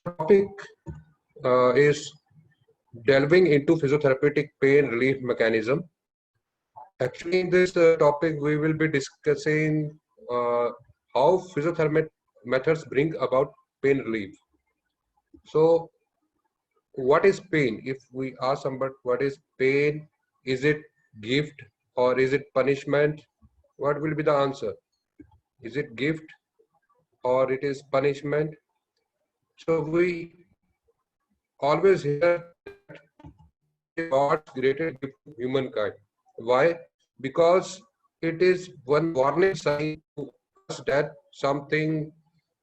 Topic is delving into physiotherapeutic pain relief mechanism. Actually, in this topic, we will be discussing how physiotherapy methods bring about pain relief. So, what is pain? If we ask somebody what is pain, is it gift or is it punishment? What will be the answer? Is it gift or it is punishment? So we always hear God's greatest gift to humankind. Why? Because it is one warning sign to us that something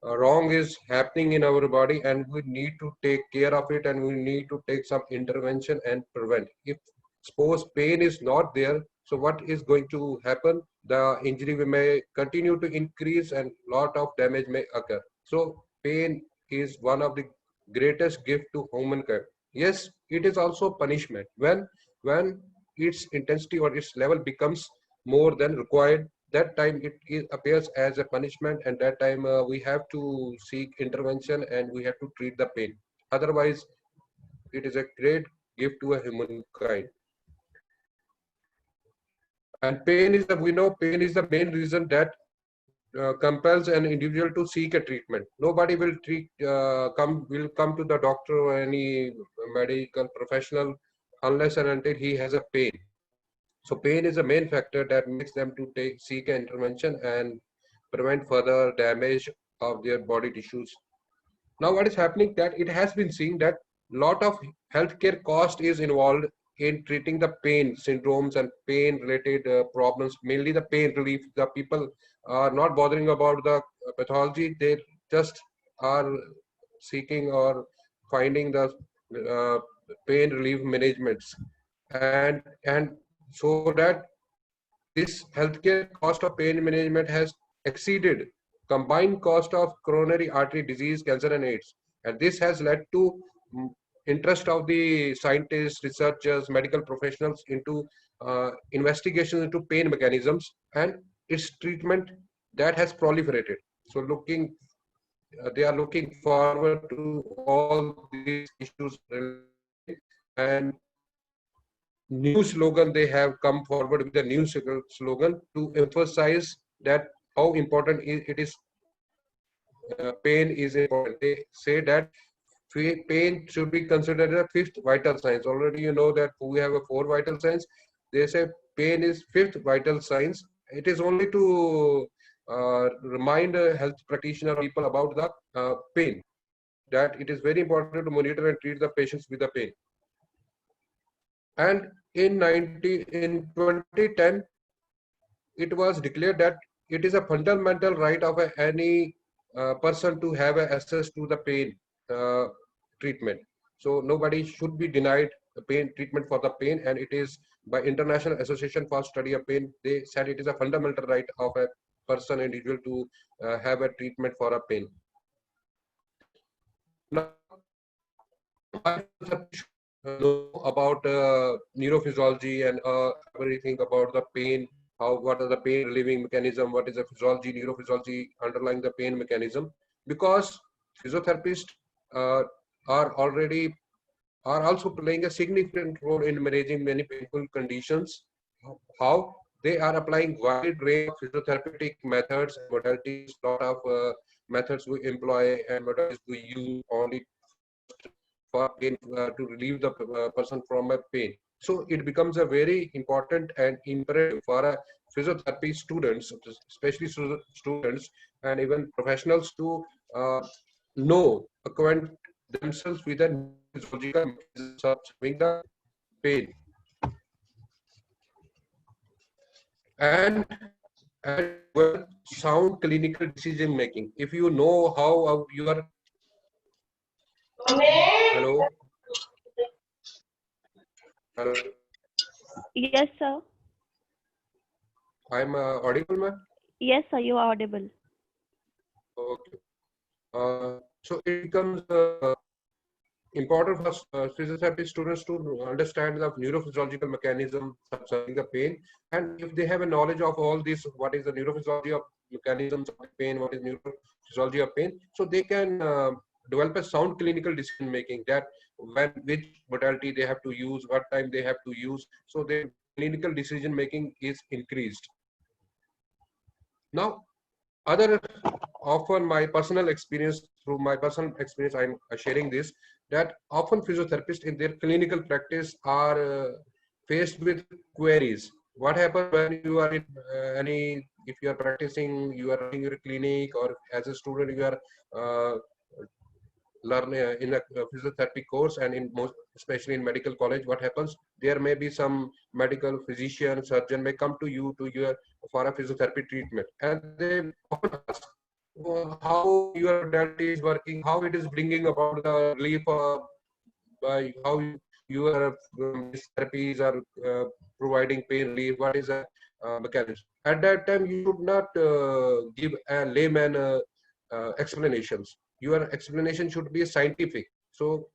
wrong is happening in our body and we need to take care of it and we need to take some intervention and prevent. If suppose pain is not there, so what is going to happen? The injury may continue to increase and lot of damage may occur. So pain is one of the greatest gift to humankind. Yes, it is also punishment. When its intensity or its level becomes more than required, that time it appears as a punishment, and that time we have to seek intervention and we have to treat the pain. Otherwise, it is a great gift to a humankind. And pain is we know pain is the main reason that compels an individual to seek a treatment. Nobody will come to the doctor or any medical professional unless and until he has a pain. So pain is a main factor that makes them to seek an intervention and prevent further damage of their body tissues. Now, what is happening that it has been seen that lot of healthcare cost is involved in treating the pain syndromes and pain related problems, mainly the pain relief. The people are not bothering about the pathology, they just are seeking or finding the uh, pain relief managements, and so that this healthcare cost of pain management has exceeded combined cost of coronary artery disease, cancer, and AIDS. And this has led to interest of the scientists, researchers, medical professionals into investigations into pain mechanisms and its treatment that has proliferated. So they are looking forward to all these issues and new slogan they have come forward with a new slogan to emphasize that how important it is pain is important. They say that pain should be considered a fifth vital signs. Already you know that we have a four vital signs. They say pain is fifth vital signs. It is only to remind health practitioner people about the pain, that it is very important to monitor and treat the patients with the pain. And in 2010, it was declared that it is a fundamental right of any person to have access to the pain treatment. So nobody should be denied the pain treatment for the pain, and it is by International Association for Study of Pain. They said it is a fundamental right of a person, individual, to have a treatment for a pain. Now, know about neurophysiology and everything about the pain, what are the pain relieving mechanism, what is the physiology, neurophysiology underlying the pain mechanism, because physiotherapists uh, are also playing a significant role in managing many painful conditions. How they are applying wide range of physiotherapeutic methods and modalities, lot of methods we employ and modalities we use only for pain to relieve the person from a pain. So it becomes a very important and imperative for a physiotherapy students, especially students and even professionals, to acquaint themselves with the physiological mechanisms of having the pain. And well, sound clinical decision making. If you know how you are. Hello. Hello. Yes, sir. I'm audible, ma'am? Yes, sir, you are audible. Okay. So it becomes important for physiotherapy students to understand the neurophysiological mechanism concerning the pain, and if they have a knowledge of all this, what is the neurophysiology of mechanisms of pain, what is neurophysiology of pain, so they can develop a sound clinical decision making, that when which modality they have to use, what time they have to use, so their clinical decision making is increased. Now, other, often my personal experience, through my personal experience I'm sharing this, that often physiotherapists in their clinical practice are faced with queries. What happens when you are in any, if you are practicing, you are running your clinic, or as a student you are uh, learn in a physiotherapy course, and in most, especially in medical college, what happens, there may be some medical physician, surgeon may come to you to your for a physiotherapy treatment, and they often ask, how your modality is working, how it is bringing about the relief, by how your these therapies are providing pain relief, what is a mechanism. At that time you should not give a layman explanations. Your explanation should be scientific. So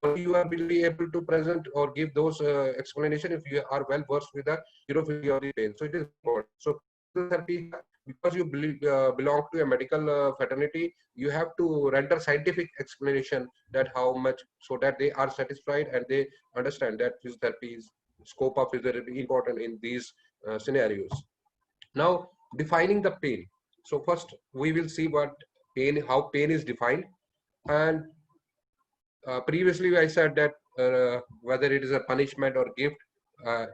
only you are will be able to present or give those explanation if you are well versed with the neurophysiology of the pain. So it is important. So physiotherapy, because you belong to a medical fraternity, you have to render scientific explanation, that how much, so that they are satisfied and they understand that physiotherapy is, scope of physiotherapy important in these scenarios. Now, defining the pain. So first we will see what pain, how pain is defined. And previously I said that whether it is a punishment or gift,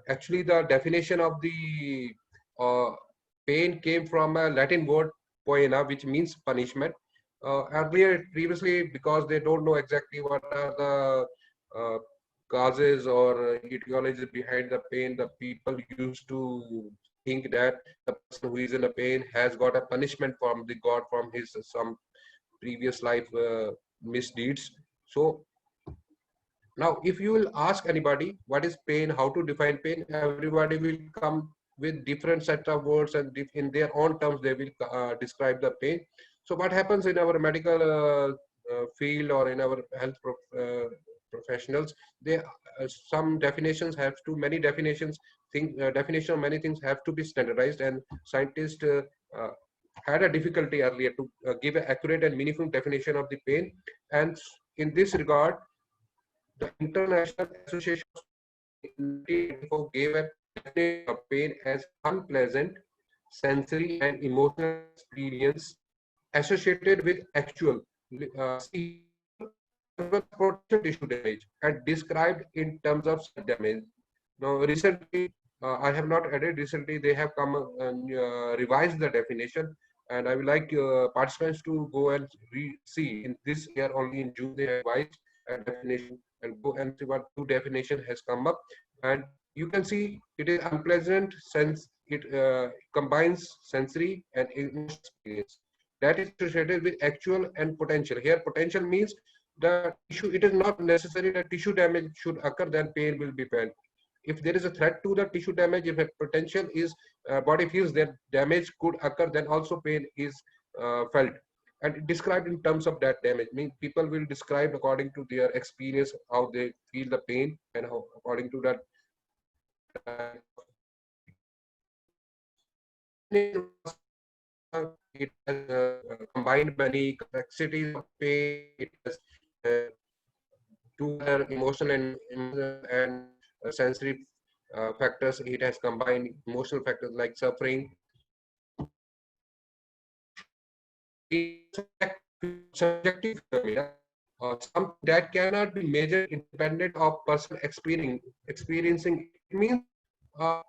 actually the definition of the uh, pain came from a Latin word poena, which means punishment. Earlier, previously, because they don't know exactly what are the causes or etiologies behind the pain, the people used to think that the person who is in a pain has got a punishment from the god, from his some previous life misdeeds. So now, if you will ask anybody what is pain, how to define pain, everybody will come with different sets of words, and in their own terms they will describe the pain. So what happens in our medical field, or in our health professionals, they some definitions have to, many definitions, definition of many things have to be standardized, and scientists uh, had a difficulty earlier to give an accurate and meaningful definition of the pain. And in this regard, the International Association of in 1984 gave a definition of pain as unpleasant sensory and emotional experience associated with actual potential tissue damage, and described in terms of such damage. Now, recently, I have not added, recently they have come and revised the definition, and I would like participants to go and see in this year, only in June, they have revised a definition, and go and see what new definition has come up. And you can see it is unpleasant sense, it combines sensory and emotional experience that is associated with actual and potential. Here, potential means the tissue, it is not necessary that tissue damage should occur, then pain will be felt. If there is a threat to the tissue damage, if a potential is body feels that damage could occur, then also pain is felt and described in terms of that damage. Means people will describe according to their experience how they feel the pain, and how according to that it has combined many complexities of pain. It has two other emotional and sensory factors. It has combined emotional factors like suffering, subjective phenomena, something that cannot be measured independent of person experiencing. It means uh,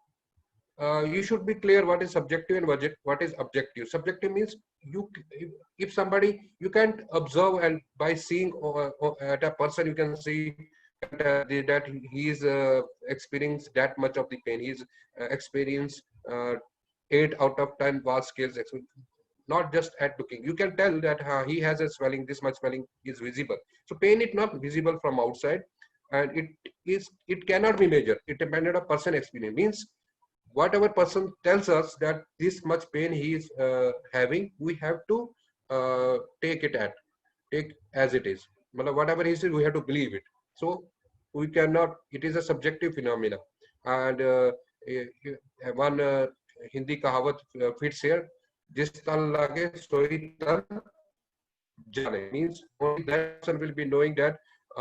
you should be clear what is subjective and what is objective. Subjective means you, if somebody, you can't observe, and by seeing at a person you can see that he is experienced that much of the pain. He's experienced 8 out of 10 vast scales, not just at looking. You can tell that he has a swelling, this much swelling is visible. So pain is not visible from outside, and it cannot be measured. It depended on person experience. Means whatever person tells us that this much pain he is having, we have to take as it is. Whatever he says, we have to believe it. So we cannot, it is a subjective phenomena. And one Hindi kahawat fits here, jis tal lage soi tal jane, means only that person will be knowing that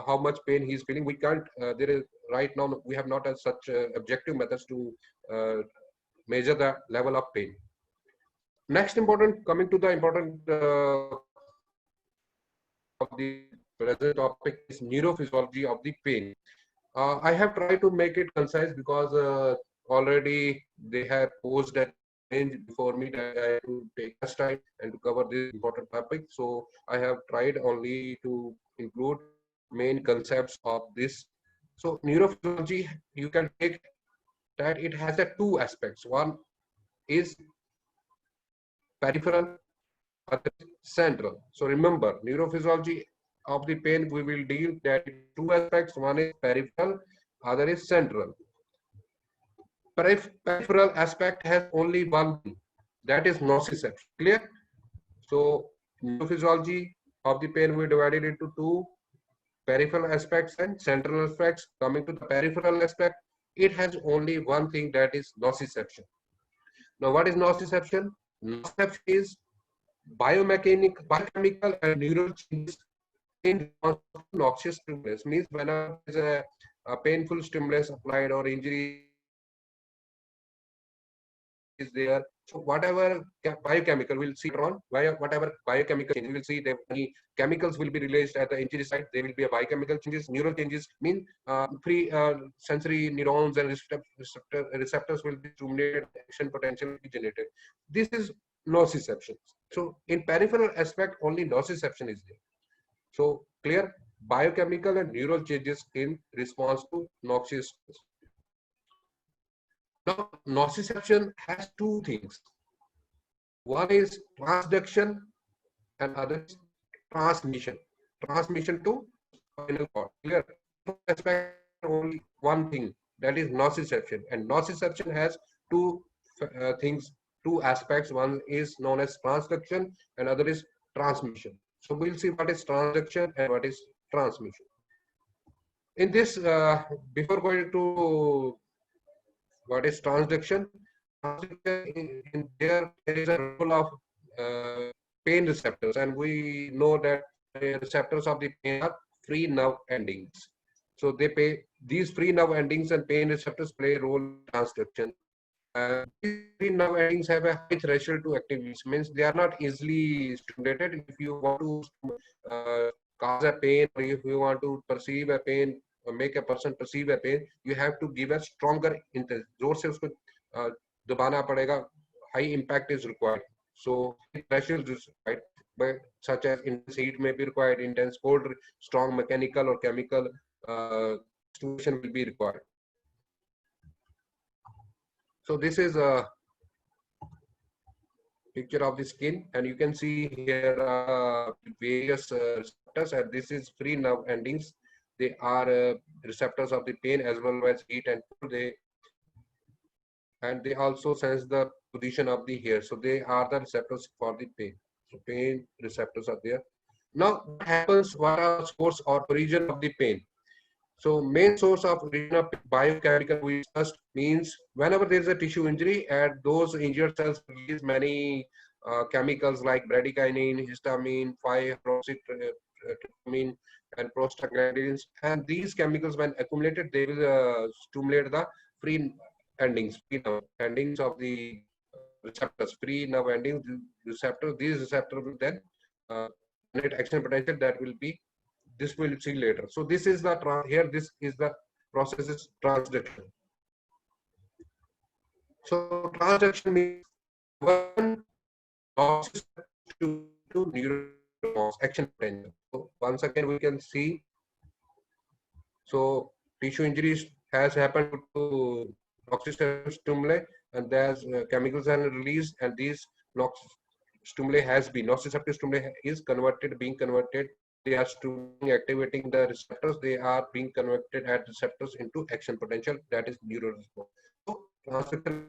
how much pain he is feeling. We can't, there is right now, we have not such objective methods to measure the level of pain. Next important, coming to the important of the present topic is neurophysiology of the pain. I have tried to make it concise because already they have posed a challenge before me that I have to take less time and to cover this important topic. So I have tried only to include main concepts of this. So neurophysiology, you can take that it has a two aspects. One is peripheral, other is central. So remember, neurophysiology of the pain, we will deal that two aspects. One is peripheral, other is central. Peripheral aspect has only one thing, that is nociception. Clear? So neurophysiology of the pain, we divided into two, peripheral aspects and central aspects. Coming to the peripheral aspect, it has only one thing, that is nociception. Now what is nociception? Nociception is biochemical and neural changes in response to noxious stimulus. Means whenever there is a painful stimulus applied or injury is there, so whatever biochemical we'll see on, whatever biochemical change, we will see that any chemicals will be released at the injury site. There will be a biochemical changes, neural changes, mean free sensory neurons and receptors will be stimulated, action potential will be generated. This is nociception. So in peripheral aspect, only nociception is there. So clear, biochemical and neural changes in response to noxious. Now, nociception has two things. One is transduction and other is transmission. Transmission to spinal cord. Clear? Aspect only one thing, that is nociception. And nociception has two things, two aspects. One is known as transduction and other is transmission. So we'll see what is transduction and what is transmission. In this, before going to what is transduction, in there is a role of pain receptors, and we know that receptors of the pain are free nerve endings. So these free nerve endings and pain receptors play a role in transduction. These free nerve endings have a high threshold to activate, means they are not easily stimulated. If you want to cause a pain, or if you want to perceive a pain or make a person perceive a pain, you have to give a stronger intense, जोर से उसको दबाना पड़ेगा, high impact is required. So threshold is required, but such as intense heat may be required, intense cold, strong mechanical or chemical stimulation will be required. So this is a picture of the skin, and you can see here various receptors, and this is free nerve endings. They are receptors of the pain as well as heat and cold. They also sense the position of the hair. So they are the receptors for the pain. So pain receptors are there. Now what happens, what are the source or origin of the pain? So main source of origin of biochemical we discussed, means whenever there is a tissue injury, and those injured cells release many chemicals like bradykinin, histamine, 5-hydroxytryptamine, and prostaglandins. And these chemicals, when accumulated, they will stimulate the free nerve endings of the receptors, free nerve endings receptors. These receptors will then generate action potential that will be, this we'll see later. So this is the here, this is the process is transduction. So transduction means one to neural action potential. So once again we can see, so tissue injuries has happened to noxious stimuli, and there's chemicals are released, and these stimuli has been, nociceptive stimuli is being converted. They are activating the receptors. They are being converted at receptors into action potential, that is neural response. So transduction,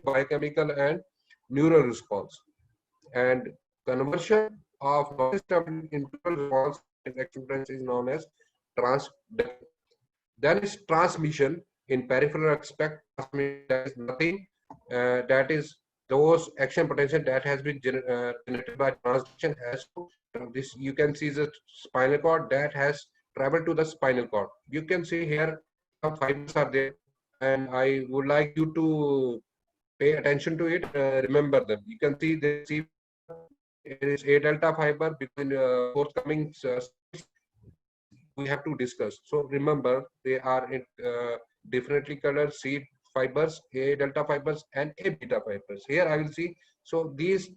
biochemical and neural response, and conversion of nociceptive into response action potential is known as transduction. Then is transmission in peripheral aspect. That is nothing. That is those action potential that has been generated by transduction has to this. You can see the spinal cord that has traveled to the spinal cord. You can see here some fibers are there, and I would like you to pay attention to it. Remember them. You can see there is C fiber, there is A delta fiber between forthcoming slides. We have to discuss. So remember, they are in differently colored C fibers, A delta fibers, and A beta fibers. Here I will see. So these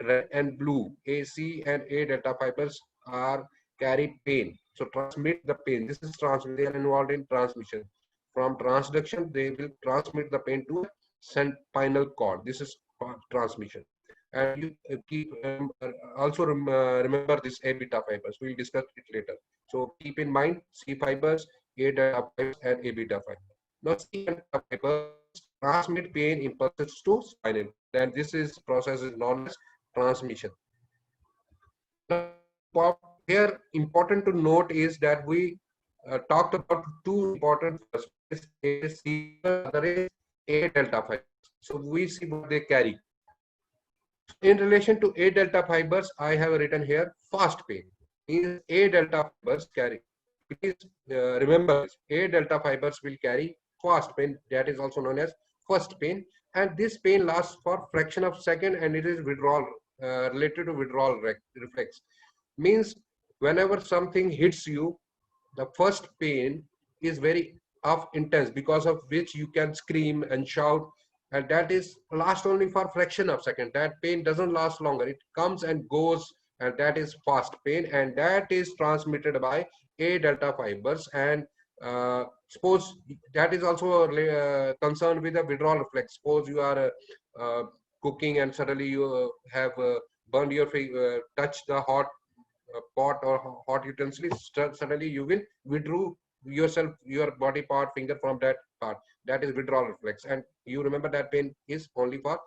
red and blue AC and A delta fibers are carry pain. So transmit the pain. This is transmit. They are involved in transmission. From transduction, they will transmit the pain to spinal cord. This is transmission. And you keep also remember this A beta fibers. We'll discuss it later. So keep in mind C fibers, A delta fibers, and A beta fibers. Now C delta fibers transmit pain impulses to spinal. And this is process is known as transmission. Now, here important to note is that we talked about two important first is C, other is A delta fibers. So we see what they carry. In relation to A delta fibers, I have written here fast pain. Is A delta fibers carry? Please remember this. A delta fibers will carry fast pain, that is also known as first pain, and this pain lasts for fraction of second, and it is withdrawal related to withdrawal reflex. Means whenever something hits you, the first pain is very intense, because of which you can scream and shout, and that is last only for fraction of second. That pain doesn't last longer, it comes and goes, and that is fast pain, and that is transmitted by A delta fibers. And suppose that is also concerned with the withdrawal reflex. Suppose you are cooking and suddenly you have burned your face, touch the hot pot or hot utensils, suddenly you will withdraw yourself, your body part, finger from that part. That is withdrawal reflex, and you remember that pain is only for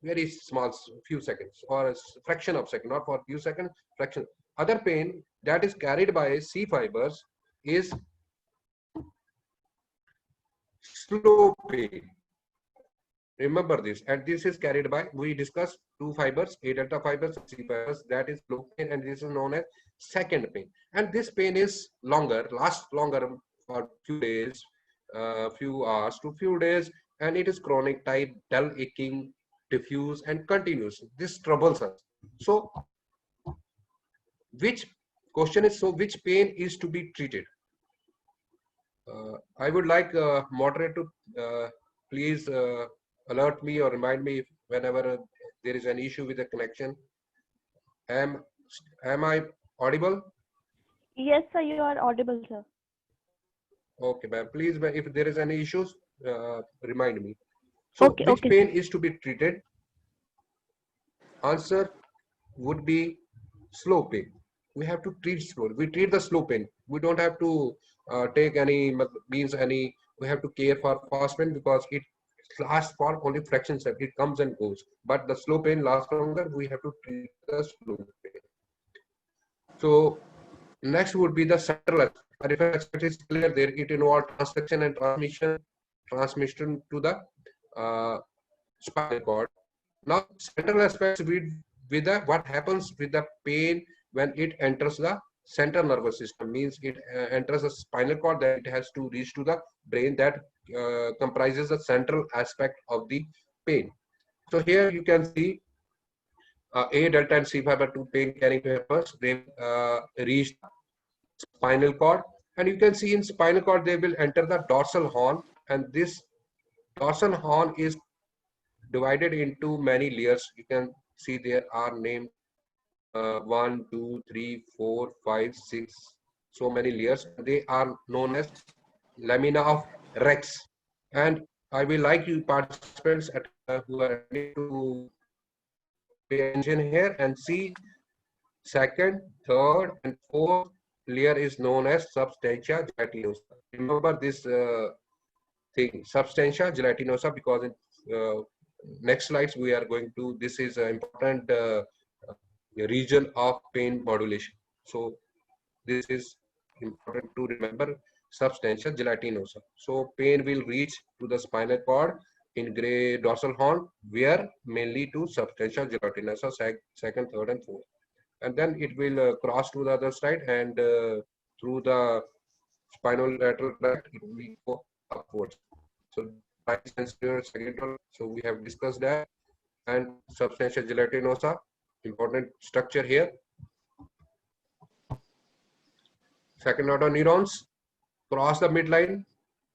very small few seconds or a fraction of second, not for few seconds, fraction. Other pain that is carried by C fibers is slow pain. Remember this, and this is carried by, we discussed two fibers, A delta fibers, C fibers, that is slow pain, and this is known as second pain. And this pain is longer, lasts longer for few days, few hours to few days, and it is chronic type, dull aching, diffuse, and continuous. This troubles us. So, which question is, so which pain is to be treated? I would like moderator to please alert me or remind me whenever there is an issue with the connection. Am I audible? Yes, sir, you are audible, sir. Okay, ma'am. Please, if there is any issues, remind me. So, Okay, which okay, pain sir. is to be treated? Answer would be slow pain. We have to treat slowly. We treat the slow pain. We don't have to take any means any. We have to care for fast pain because it lasts for only fractions of it comes and goes. But the slow pain lasts longer. We have to treat the slow pain. So next would be the central aspect. Peripheral aspect is clear there. It involves transduction and transmission to the spinal cord. Now, central aspects with the what happens with the pain when it enters the central nervous system, means it enters the spinal cord, that it has to reach to the brain, that comprises the central aspect of the pain. So here you can see A delta and C fiber, two pain carrying fibers, they reach spinal cord, and you can see in spinal cord they will enter the dorsal horn, and this dorsal horn is divided into many layers. You can see there are named 1, 2, 3, 4, 5, 6, so many layers. They are known as lamina of Rex. And I will like you participants who are attending to pay attention here and see second, third, and fourth layer is known as substantia gelatinosa. Remember this thing, substantia gelatinosa, because in next slides we are going to, this is an important region of pain modulation. So this is important to remember, substantia gelatinosa. So pain will reach to the spinal cord, in gray dorsal horn, where mainly to substantia gelatinosa, second, third, and fourth. And then it will cross to the other side, and through the spinolateral tract, it will go upwards. So price sensitive sagittal. So we have discussed that. And substantia gelatinosa, important structure here. Second order neurons cross the midline,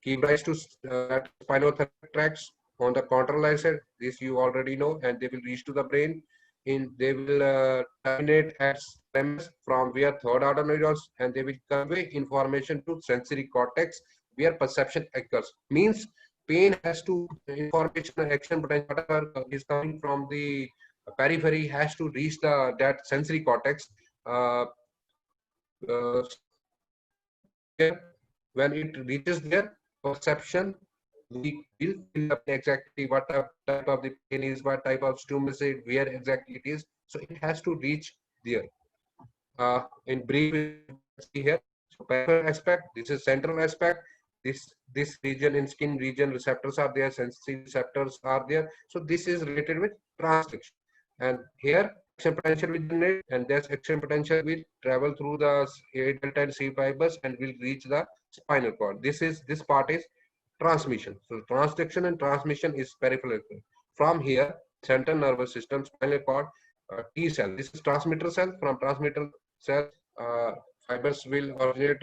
give rise to spinal tracts on the contralateral side. This you already know, and they will reach to the brain. They will terminate at thalamus, from where third order neurons, and they will convey information to sensory cortex, where perception occurs. Means pain has to information and action potential, whatever is coming from the periphery, has to reach that sensory cortex. Uh, when it reaches there, perception, we will feel exactly what type of the pain is, what type of stimulus is, where exactly it is. So it has to reach there. In brief, see here. So peripheral aspect, this is central aspect. This region in skin region, receptors are there, sensory receptors are there. So this is related with transduction. And here action potential will generate, and this action potential will travel through the A delta and C fibers and will reach the spinal cord. This part is transmission. So transduction and transmission is peripheral. From here, central nervous system, spinal cord, T cell. This is transmitter cell. From transmitter cell, fibers will originate,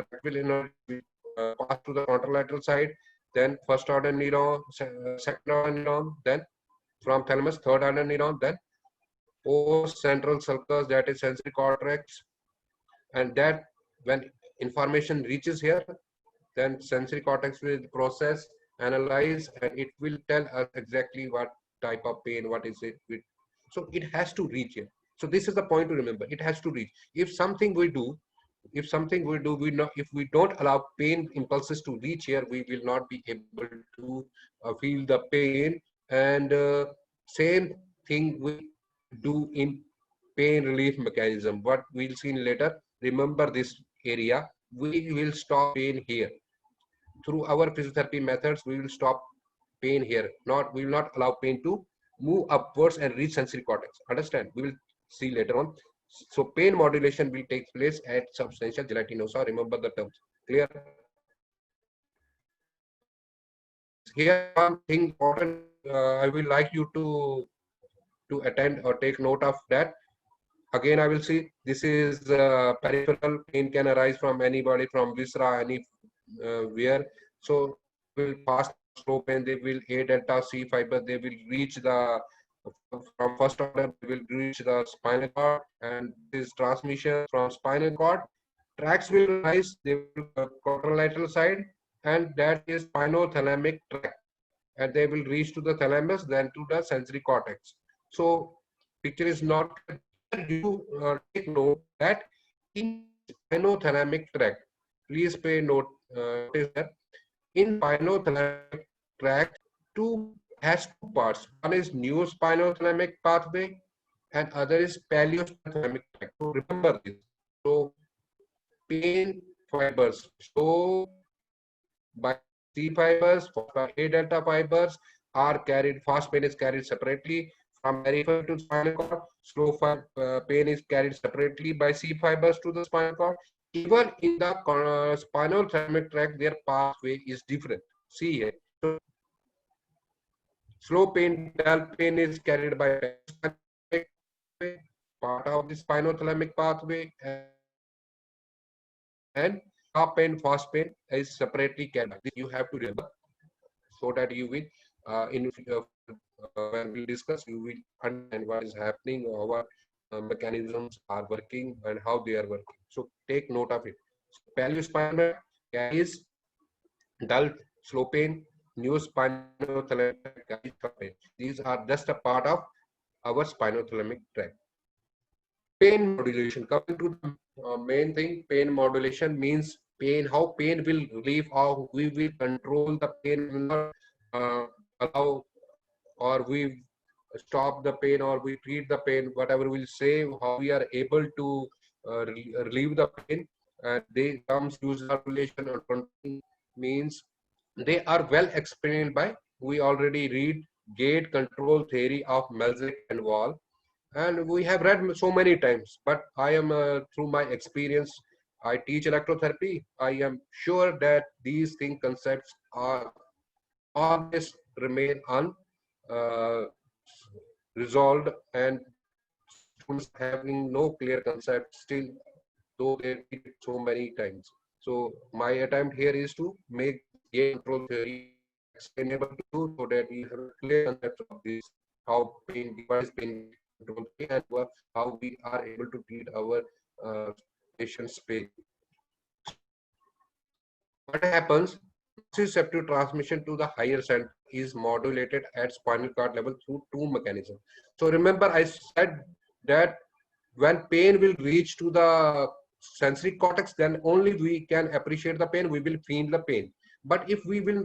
pass to the contralateral side. Then first order neuron, second order neuron. Then from thalamus, third order neuron. Then post central sulcus, that is sensory cortex, and that when information reaches here, then sensory cortex will process, analyze, and it will tell us exactly what type of pain, what is it. So it has to reach here. So this is the point to remember. It has to reach. If something we do, if we don't allow pain impulses to reach here, we will not be able to feel the pain. And same thing we do in pain relief mechanism. What we'll see later. Remember this area. We will stop pain here. Through our physiotherapy methods, we will stop pain here. We will not allow pain to move upwards and reach sensory cortex. Understand? We will see later on. So pain modulation will take place at substantia gelatinosa. Remember the terms. Clear? Here one thing important. I will like you to attend or take note of that. Again, I will see this is peripheral. Pain can arise from anybody, from viscera, any where. So will pass slow pain. They will A delta C fiber. They will reach the from first order. They will reach the spinal cord, and this transmission from spinal cord. Tracts will rise. They will contralateral side, and that is spinothalamic tract, and they will reach to the thalamus, then to the sensory cortex. So picture is not. You take note that in spinothalamic tract, please pay note. Is that in spinothalamic tract, has two parts. One is neospinothalamic pathway, and other is paleospinothalamic tract. So remember this. So pain fibers. So by C fibers, A delta fibers are carried. Fast pain is carried separately from peripheral to spinal cord. Slow pain is carried separately by C fibers to the spinal cord. Even in the spinal thalamic tract, their pathway is different. See here. So, slow pain, dull pain is carried by part of the spinothalamic pathway, and sharp pain, fast pain is separately carried. This you have to remember, so that you will when we discuss, you will understand what is happening, or what mechanisms are working and how they are working. So take note of it. So paleospinal carries dull, slow pain, neospinothalamic carries sharp pain. These are just a part of our spinothalamic tract. Pain modulation. Coming to the main thing, pain modulation means pain. How pain will relieve? How we will control the pain? Will not allow, or we stop the pain, or we treat the pain. Whatever we'll say, how we are able to relieve the pain. They terms use modulation or control means they are well explained by we already read gate control theory of Melzick and Wall, and we have read so many times. But I am through my experience, I teach electrotherapy. I am sure that these thing concepts are always remain un uh, resolved, and students having no clear concept still, though they read it so many times. So my attempt here is to make this gate control theory explainable to you so that you have a clear concept of this, how pain, what is pain gate control theory, and how we are able to treat our uh, patient's pain. What happens? Nociceptive transmission to the higher center is modulated at spinal cord level through two mechanisms. So remember, I said that when pain will reach to the sensory cortex, then only we can appreciate the pain, we will feel the pain. But if we will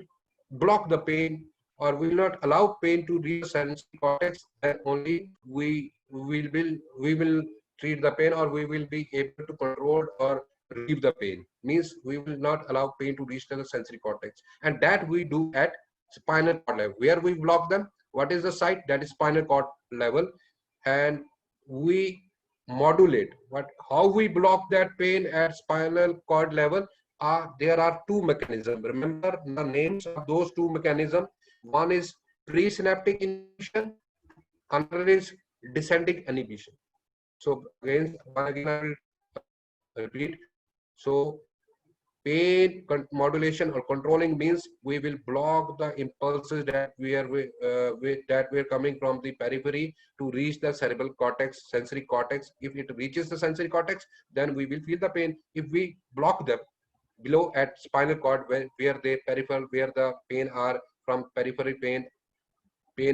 block the pain or will not allow pain to reach the sensory cortex, then only we will treat the pain, or we will be able to control or relieve the pain. Means we will not allow pain to reach to the sensory cortex, and that we do at spinal cord level. Where we block them, what is the site? That is spinal cord level. And we modulate what, how we block that pain at spinal cord level. There are two mechanisms. Remember the names of those two mechanisms. One is presynaptic inhibition, another is descending inhibition. So again I will repeat. So pain modulation or controlling means we will block the impulses that that were coming from the periphery to reach the cerebral cortex, sensory cortex. If it reaches the sensory cortex, then we will feel the pain. If we block them below at spinal cord, where the peripheral, where the pain are from periphery pain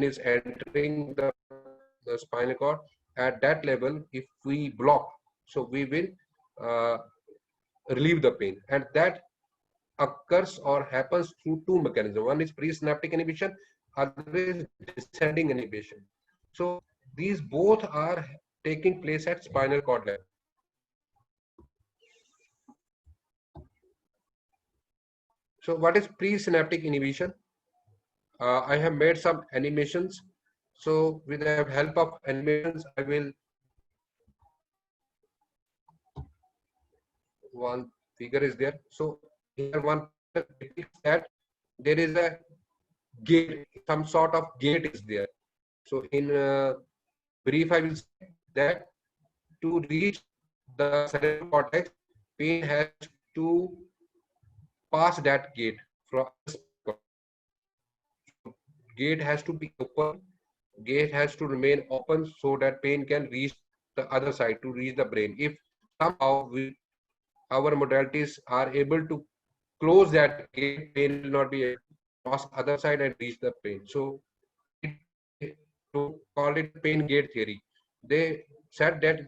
is entering the spinal cord, at that level if we block, so we will uh, relieve the pain. And that occurs or happens through two mechanisms. One is presynaptic inhibition, other is descending inhibition. So these both are taking place at spinal cord level. So what is presynaptic inhibition? I have made some animations. So with the help of animations, I will, one figure is there. So here one depicts that there is a gate, some sort of gate is there. So in brief, I will say that to reach the cerebral cortex, pain has to pass that gate. From gate has to be open, gate has to remain open so that pain can reach the other side, to reach the brain. If somehow our modalities are able to close that gate, pain will not be able to cross other side and reach the pain. So to call it pain gate theory, they said that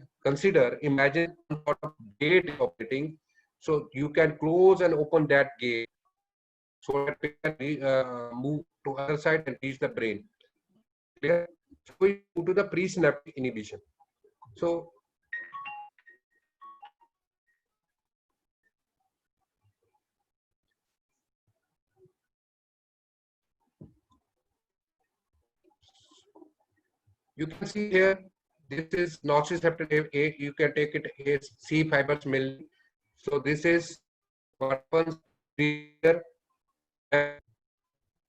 imagine some sort of gate operating, so you can close and open that gate so that pain can move to other side and reach the brain. Clear? So we move to the presynaptic inhibition. So you can see here, this is nociceptive A. You can take it as C fibers mainly. So this is what happens here.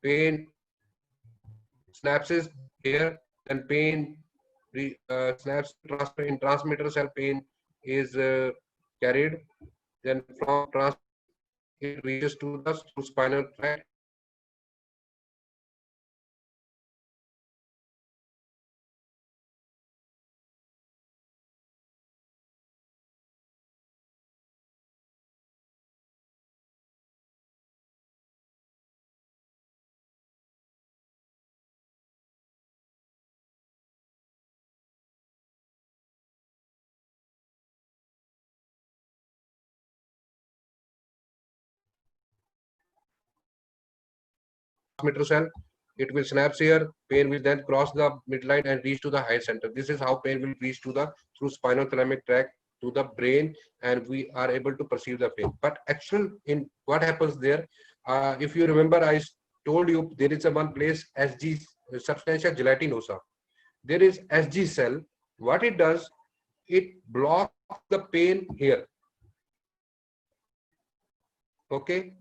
Pain synapses here, and pain snaps transfer in transmitter cell. Pain is carried. Then from trans it reaches to the spinal tract. Transmitter cell, it will synapse here. Pain will then cross the midline and reach to the higher center. This is how pain will reach to the through spinal thalamic tract to the brain, and we are able to perceive the pain. But actual in what happens there, if you remember, I told you there is a one place SG, substantia gelatinosa. There is SG cell. What it does, it blocks the pain here. Okay,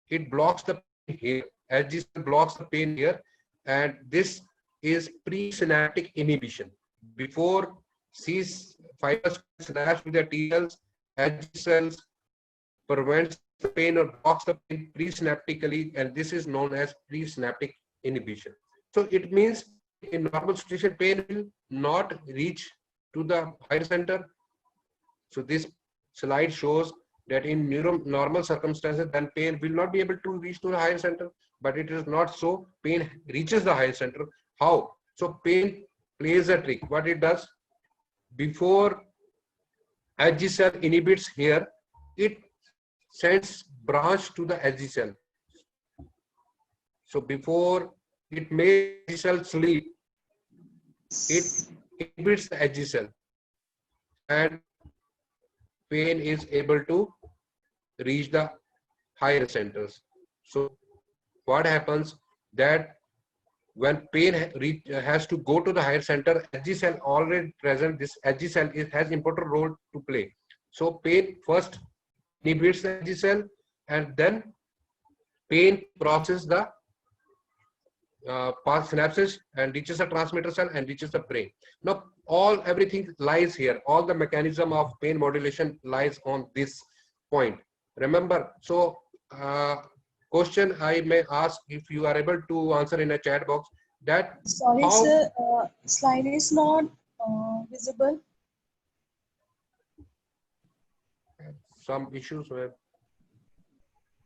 it blocks the pain here. SG cell blocks the pain here, and this is presynaptic inhibition. Before these fibers synapse with the T cells, SG cells prevents the pain or blocks the pain presynaptically, and this is known as presynaptic inhibition. So it means in normal situation, pain will not reach to the higher center. So this slide shows that in normal circumstances, then pain will not be able to reach to the higher center, but it is not so. Pain reaches the higher center. How? So pain plays a trick. What it does, before SG cell inhibits here, it sends branch to the SG cell. So before it makes SG cell sleep, it inhibits the SG cell, and pain is able to reach the higher centers. So what happens that when pain has to go to the higher center, SG cell already present. This SG cell has important role to play. So pain first inhibits the SG cell, and then pain processes the past synapses and reaches the transmitter cell and reaches the brain. Now everything lies here. All the mechanism of pain modulation lies on this point. Remember, so question I may ask, if you are able to answer in a chat box, that sorry sir, slide is not visible. Some issues where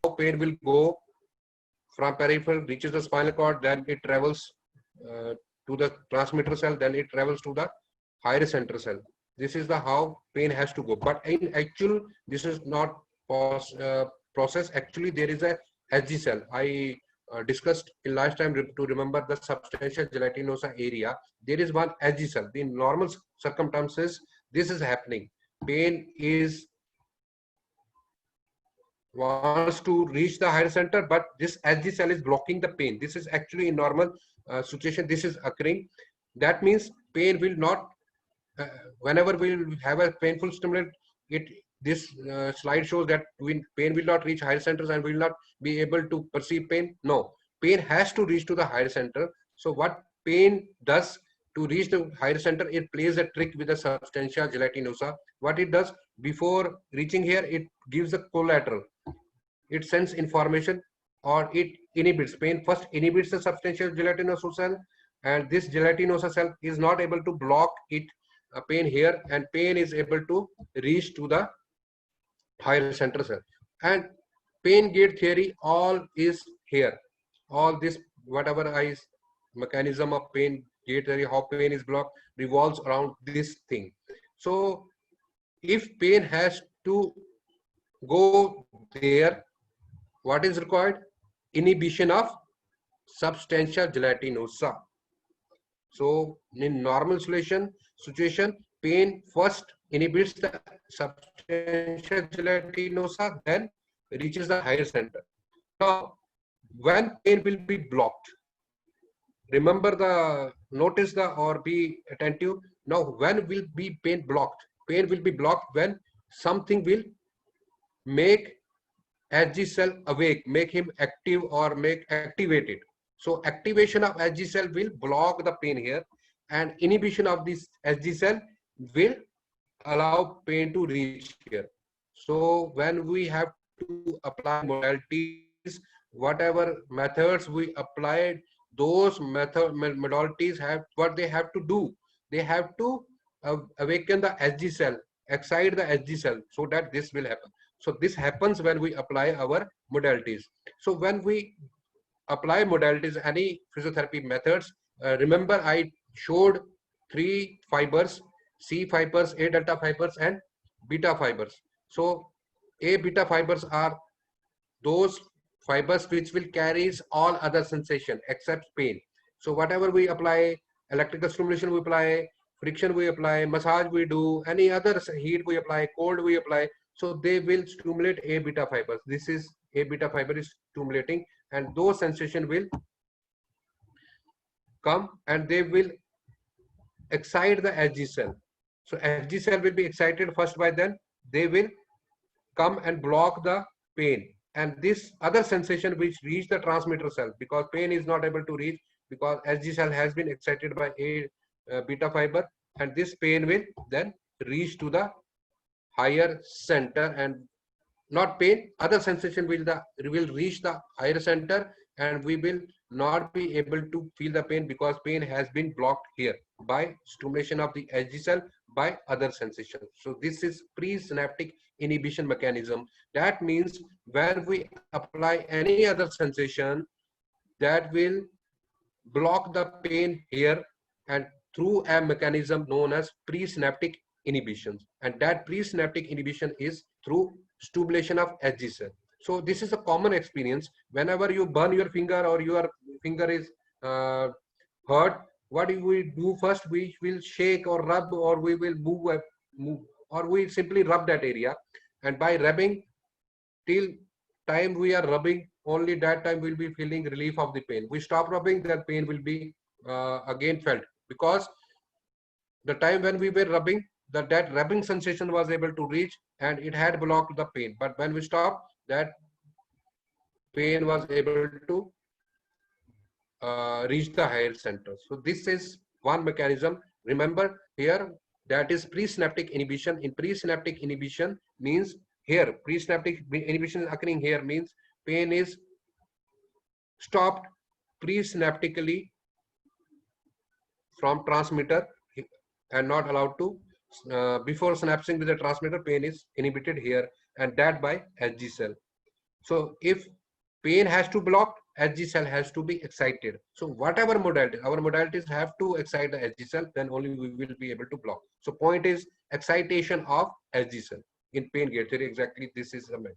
how pain will go from peripheral, reaches the spinal cord, then it travels to the transmitter cell, then it travels to the higher center cell. This is the how pain has to go. But in actual, this is not process. Actually, there is a SG cell. I discussed in last time to remember the substantia gelatinosa area. There is one SG cell. In normal circumstances, this is happening. Pain is wants to reach the higher center, but this SG cell is blocking the pain. This is actually in normal situation, this is occurring. That means pain will not, whenever we will have a painful stimulant, this slide shows that pain will not reach higher centers and will not be able to perceive pain. No, pain has to reach to the higher center. So what pain does to reach the higher center, it plays a trick with the substantia gelatinosa. What it does, before reaching here, it gives a collateral. It sends information, or it inhibits pain. First inhibits the substantia gelatinosa cell, and this gelatinosa cell is not able to block it pain here, and pain is able to reach to the higher center cell. And pain gate theory all is here. All this whatever mechanism of pain gate theory, how pain is blocked, revolves around this thing. So if pain has to go there, what is required? Inhibition of substantia gelatinosa. So in normal situation, pain first inhibits the substantia gelatinosa, then reaches the higher center. Now, when pain will be blocked, remember notice or be attentive. Now, when will be pain blocked? Pain will be blocked when something will make SG cell awake, make him active or make activated. So activation of SG cell will block the pain here, and inhibition of this SG cell will allow pain to reach here. So when we have to apply modalities, whatever methods we applied, those modalities have what they have to do. They have to awaken the SG cell, excite the SG cell, so that this will happen. So this happens when we apply our modalities. So when we apply modalities, any physiotherapy methods, remember I showed 3 fibers, C fibers, A delta fibers, and beta fibers. So A beta fibers are those fibers which will carry all other sensation except pain. So whatever we apply, electrical stimulation we apply, friction we apply, massage we do, any other heat we apply, cold we apply, so they will stimulate A beta fibers. This is A beta fiber is stimulating, and those sensation will come and they will excite the Hg cell. So Hg cell will be excited first, by then they will come and block the pain, and this other sensation which reach the transmitter cell, because pain is not able to reach because Hg cell has been excited by a beta fiber, and this pain will then reach to the higher center, and not pain, other sensation will reach the higher center, and we will not be able to feel the pain because pain has been blocked here by stimulation of the Hg cell by other sensation. So this is presynaptic inhibition mechanism. That means when we apply any other sensation, that will block the pain here, and through a mechanism known as presynaptic inhibition, and that presynaptic inhibition is through stimulation of Hg cell. So this is a common experience. Whenever you burn your finger or your finger is hurt, what we will do first, we will shake or rub, or we will move, or we simply rub that area, and by rubbing till time we are rubbing, only that time we'll be feeling relief of the pain. We stop rubbing, that pain will be again felt, because the time when we were rubbing, that rubbing sensation was able to reach and it had blocked the pain, but when we stop, that pain was able to reach the higher center. So this is one mechanism. Remember here, that is presynaptic inhibition. In presynaptic inhibition means here presynaptic inhibition is occurring here, means pain is stopped presynaptically from transmitter and not allowed to before synapsing with the transmitter, pain is inhibited here, and that by Hg cell. So if pain has to block, Hg cell has to be excited. So whatever modality, our modalities have to excite the Hg cell, then only we will be able to block. So point is excitation of Hg cell in pain gate theory. Exactly, this is the main.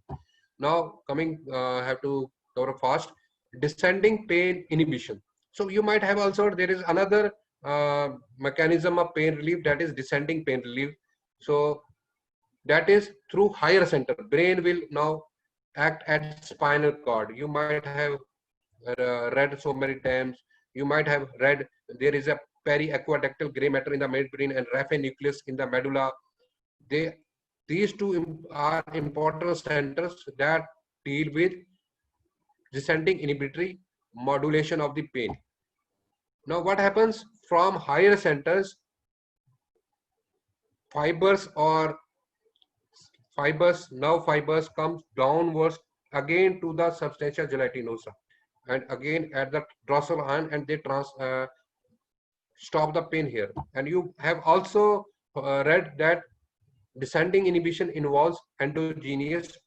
Now coming, have to cover fast, descending pain inhibition. So you might have also, there is another mechanism of pain relief, that is descending pain relief. So that is through higher center. Brain will now act at spinal cord. You might have read so many times, you might have read there is a periaqueductal gray matter in the midbrain and raphe nucleus in the medulla. These two are important centers that deal with descending inhibitory modulation of the pain. Now what happens from higher centers, nerve fibers comes downwards again to the substantia gelatinosa, and again at the dorsal horn, and they stop the pain here. And you have also read that descending inhibition involves endogenous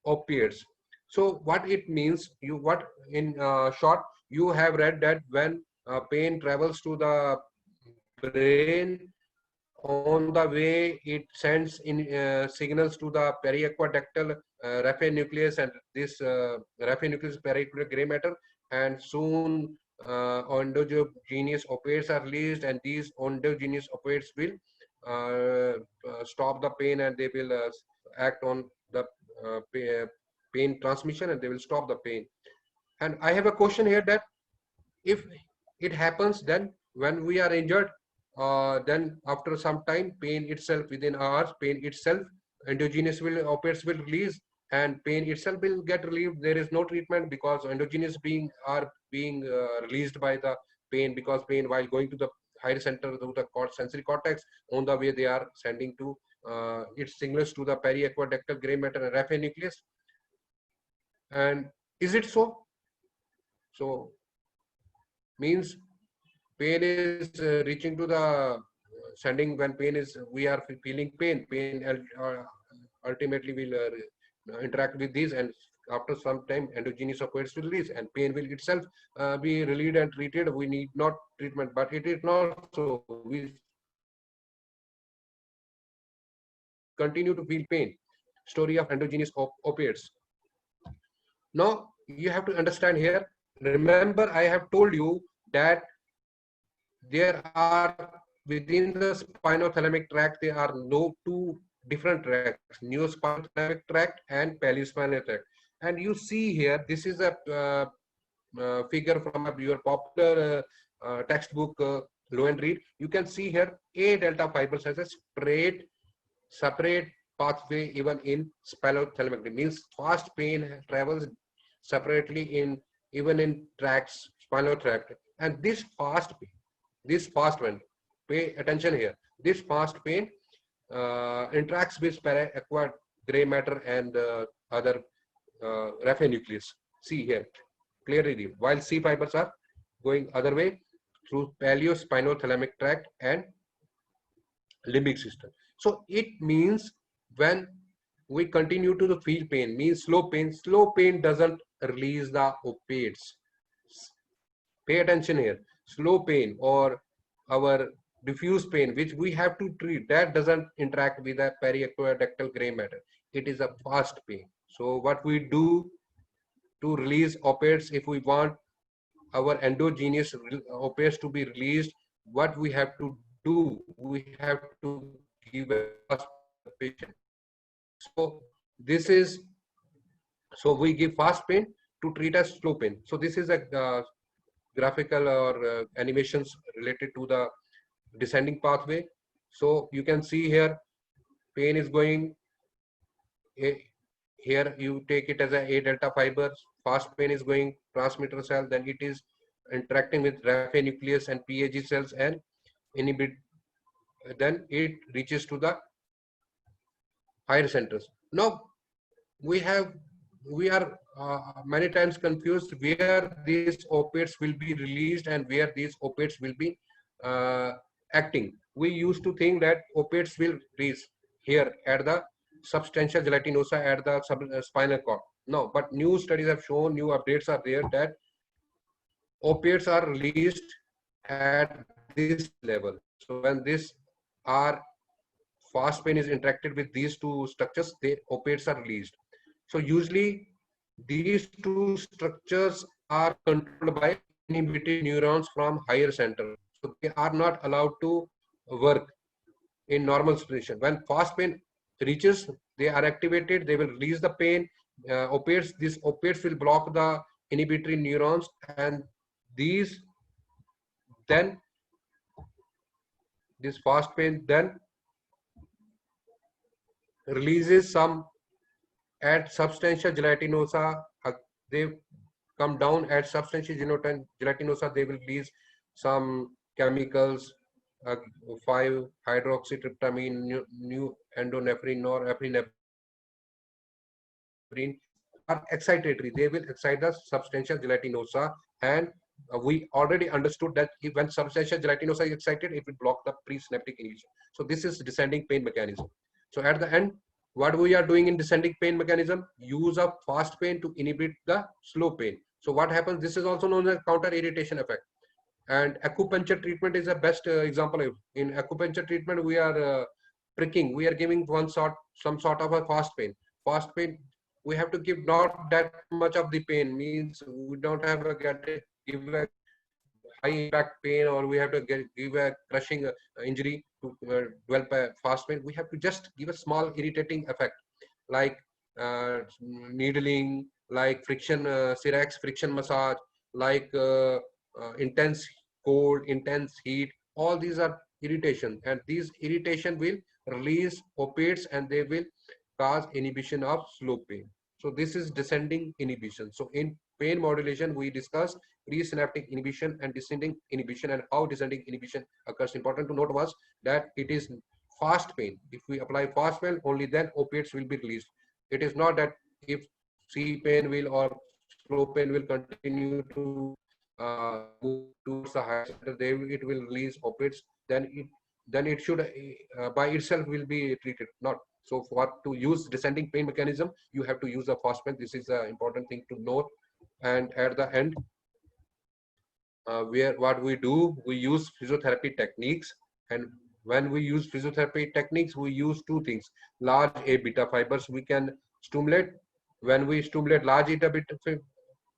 opiates. So what it means, in short, you have read that when pain travels to the brain, on the way it sends in signals to the periaqueductal raphe nucleus, and this raphe nucleus periaqueductal gray matter, and soon endogenous opiates are released, and these endogenous opiates will stop the pain, and they will act on the pain transmission, and they will stop the pain. And I have a question here, that if it happens, then when we are injured, then after some time, pain itself, within hours, pain itself, endogenous opiates will release, and pain itself will get relieved. There is no treatment, because endogenous are being released by the pain, because pain, while going to the higher center to the sensory cortex, on the way they are sending to its signals to the periaqueductal gray matter and raphe nucleus. And is it so? So means pain is reaching to the sending, when pain is, we are feeling pain ultimately will interact with these, and after some time endogenous opiates will release, and pain will itself be relieved and treated. We need not treatment, but it is not so. We continue to feel pain. Story of endogenous opiates. Now you have to understand here, remember I have told you that there are within the spinothalamic tract, there are no two different tracts, neospinothalamic tract and pallispinal tract. And you see here, this is a figure from your popular textbook, Low and Read. You can see here A delta fibers has a separate pathway even in spinothalamic. Means fast pain travels separately in even in tracts, spinal tract. And this fast pain, pay attention here. This fast pain interacts with para-acquired gray matter and other raphe nucleus. See here, clearly read. While C fibers are going other way through paleo-spinothalamic tract and limbic system. So it means when we continue to the feel pain, means slow pain doesn't release the opiates. Pay attention here. Slow pain or our diffuse pain, which we have to treat, that doesn't interact with the periaqueductal gray matter. It is a fast pain. So what we do to release opiates, if we want our endogenous opiates to be released, what we have to do, we have to give a fast patient. So this is, so we give fast pain to treat as slow pain. So this is a graphical or animations related to the descending pathway. So you can see here, pain is going here. You take it as a delta fibers. Fast pain is going transmitter cell, then it is interacting with raphe nucleus and PAG cells and inhibit. Then it reaches to the higher centers. Now we are many times confused where these opiates will be released and where these opiates will be acting. We used to think that opiates will reach here at the substantia gelatinosa at the spinal cord. No, but new studies have shown, new updates are there, that opiates are released at this level. So when this are fast pain is interacted with these two structures, the opiates are released. So usually these two structures are controlled by inhibited neurons from higher center. So they are not allowed to work in normal situation. When fast pain reaches, they are activated, they will release the pain. Opiates, these opiates will block the inhibitory neurons, and these then this fast pain then releases some at substantia gelatinosa. They come down at substantia gelatinosa, they will release some chemicals, 5-hydroxytryptamine, new endonephrine, norepinephrine are excitatory. They will excite the substantia gelatinosa, and we already understood that when substantia gelatinosa is excited, it will block the presynaptic inhibition. So this is descending pain mechanism. So at the end, what we are doing in descending pain mechanism, use of fast pain to inhibit the slow pain. So what happens, this is also known as counter irritation effect. And acupuncture treatment is the best example. In acupuncture treatment, we are pricking, we are giving some sort of a fast pain. Fast pain, we have to give not that much of the pain, means we don't have to give a high impact pain, or we have to give a crushing injury to develop a fast pain. We have to just give a small irritating effect, like needling, like friction, Cyrax friction massage, like intense cold, intense heat. All these are irritation, and these irritation will release opiates and they will cause inhibition of slow pain. So this is descending inhibition. So in pain modulation, we discussed presynaptic inhibition and descending inhibition, and how descending inhibition occurs. Important to note was that it is fast pain. If we apply fast pain, only then opiates will be released. It is not that if C pain will or slow pain will continue to move towards the higher center, it will release opiates, then it should by itself will be treated. Not so. For to use descending pain mechanism, you have to use a fast pain. This is an important thing to note. And at the end, what we do, we use physiotherapy techniques. And when we use physiotherapy techniques, we use two things. Large A beta fibers we can stimulate. When we stimulate large A beta,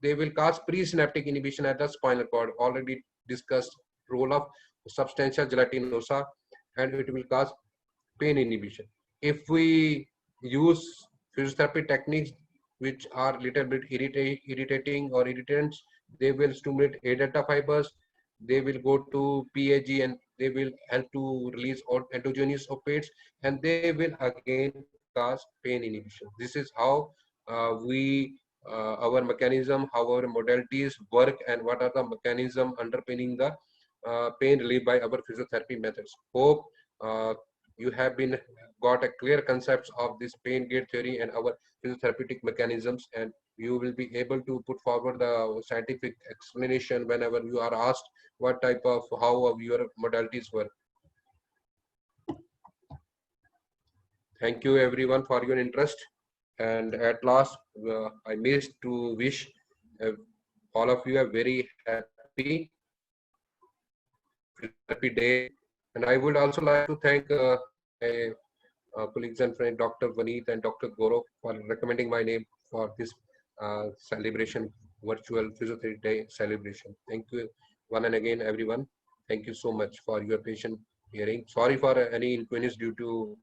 they will cause presynaptic inhibition at the spinal cord. Already discussed role of substantia gelatinosa, and it will cause pain inhibition. If we use physiotherapy techniques, which are little bit irritating or irritants, they will stimulate A delta fibers. They will go to PAG and they will help to release endogenous opiates, and they will again cause pain inhibition. This is how our mechanism, how our modalities work, and what are the mechanism underpinning the pain relief by our physiotherapy methods. Hope you have been got a clear concepts of this pain gate theory and our physiotherapeutic mechanisms, and you will be able to put forward the scientific explanation whenever you are asked what type of how your modalities work. Thank you everyone for your interest. And at last, I missed to wish uh, all of you a very happy Physiotherapy Day. And I would also like to thank my colleagues and friend Dr. Vaneet and Dr. Gaurav for recommending my name for this celebration, virtual Physiotherapy Day celebration. Thank you one and again, everyone. Thank you so much for your patient hearing. Sorry for any inconvenience due to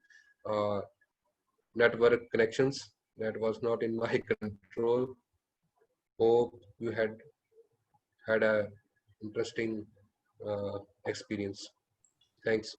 uh, network connections. That was not in my control. Hope you had a interesting experience. Thanks.